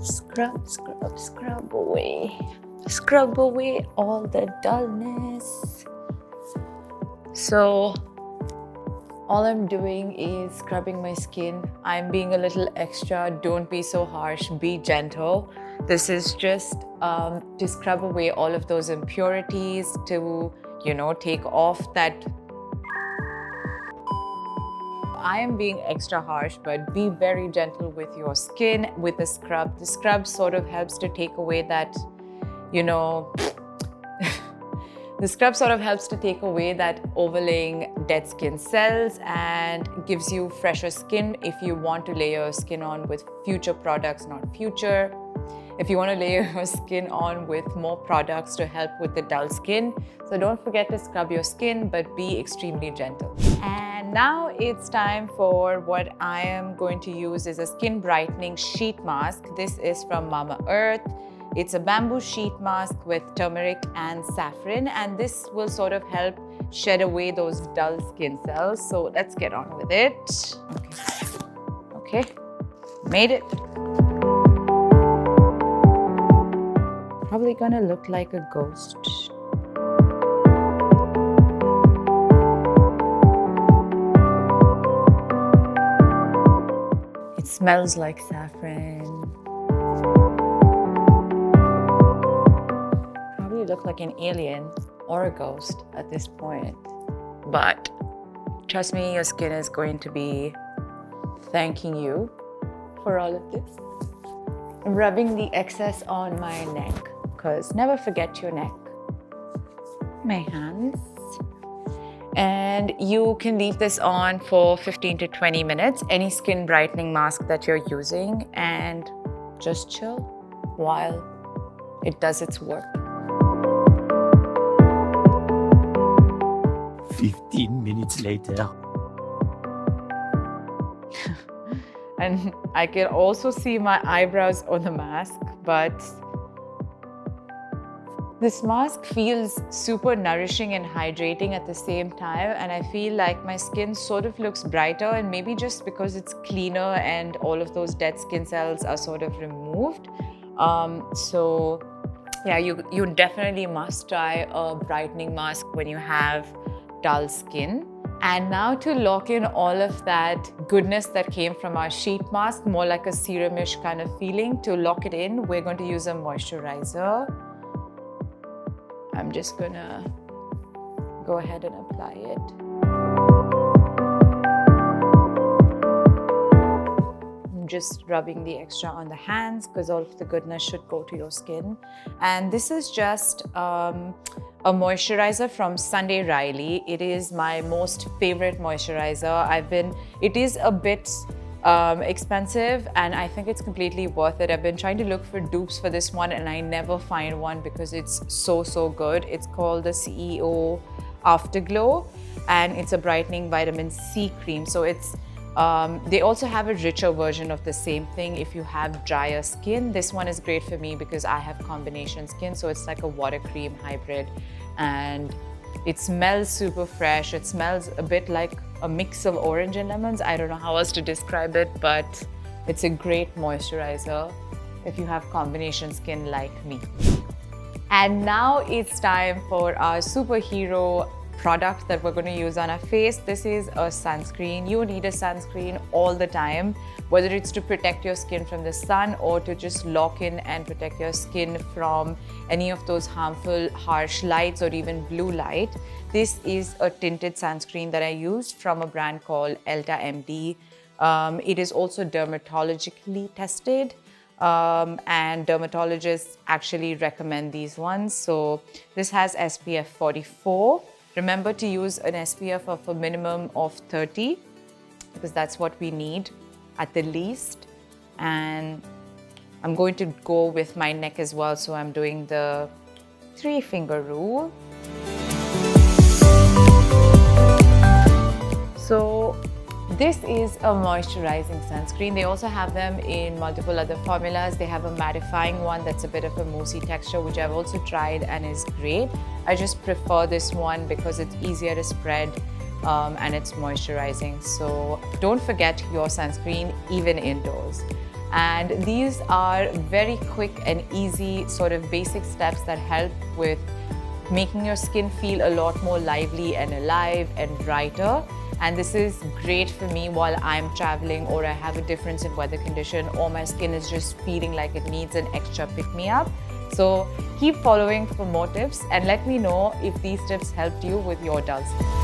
Scrub, scrub, scrub away. Scrub away all the dullness. So all I'm doing is scrubbing my skin. I'm being a little extra. Don't be so harsh, be gentle. This is just to scrub away all of those impurities, to, take off that. I am being extra harsh, but be very gentle with your skin with the scrub. The scrub sort of helps to take away that, the scrub sort of helps to take away that overlaying dead skin cells and gives you fresher skin if you want to layer your skin on with future products, not future. If you want to layer your skin on with more products to help with the dull skin. So don't forget to scrub your skin, but be extremely gentle. And now it's time for what I am going to use is a skin brightening sheet mask. This is from Mama Earth. It's a bamboo sheet mask with turmeric and saffron, and this will sort of help shed away those dull skin cells. So let's get on with it. Okay, made it. Probably gonna look like a ghost. It smells like saffron. Probably look like an alien or a ghost at this point. But trust me, your skin is going to be thanking you for all of this. I'm rubbing the excess on my neck, because never forget your neck. My hands. And you can leave this on for 15 to 20 minutes, any skin brightening mask that you're using, and just chill while it does its work. 15 minutes later. And I can also see my eyebrows on the mask, but this mask feels super nourishing and hydrating at the same time, and I feel like my skin sort of looks brighter, and maybe just because it's cleaner and all of those dead skin cells are sort of removed. So yeah, you definitely must try a brightening mask when you have dull skin. And now to lock in all of that goodness that came from our sheet mask, more like a serumish kind of feeling, to lock it in, we're going to use a moisturizer. I'm just gonna go ahead and apply it. I'm just rubbing the extra on the hands because all of the goodness should go to your skin. And this is just a moisturizer from Sunday Riley. It is my most favorite moisturizer. It is a bit expensive, and I think it's completely worth it. I've been trying to look for dupes for this one and I never find one because it's so good. It's called the CEO Afterglow, and it's a brightening vitamin C cream. So it's they also have a richer version of the same thing if you have drier skin. This one is great for me because I have combination skin, so it's like a water cream hybrid, and it smells super fresh. It smells a bit like a mix of orange and lemons. I don't know how else to describe it, but it's a great moisturizer if you have combination skin like me. And now it's time for our superhero product that we're going to use on our face. This is a sunscreen. You need a sunscreen all the time, whether it's to protect your skin from the sun or to just lock in and protect your skin from any of those harmful harsh lights or even blue light. This is a tinted sunscreen that I used from a brand called Elta MD. It is also dermatologically tested, and dermatologists actually recommend these ones. So this has SPF 44. Remember to use an SPF of a minimum of 30 because that's what we need at the least. And I'm going to go with my neck as well, so I'm doing the 3-finger rule. So this is a moisturizing sunscreen. They also have them in multiple other formulas. They have a mattifying one that's a bit of a moussey texture, which I've also tried and is great. I just prefer this one because it's easier to spread and it's moisturizing. So don't forget your sunscreen even indoors. And these are very quick and easy sort of basic steps that help with making your skin feel a lot more lively and alive and brighter. And this is great for me while I'm traveling, or I have a difference in weather condition, or my skin is just feeling like it needs an extra pick-me-up. So keep following for more tips and let me know if these tips helped you with your dull skin.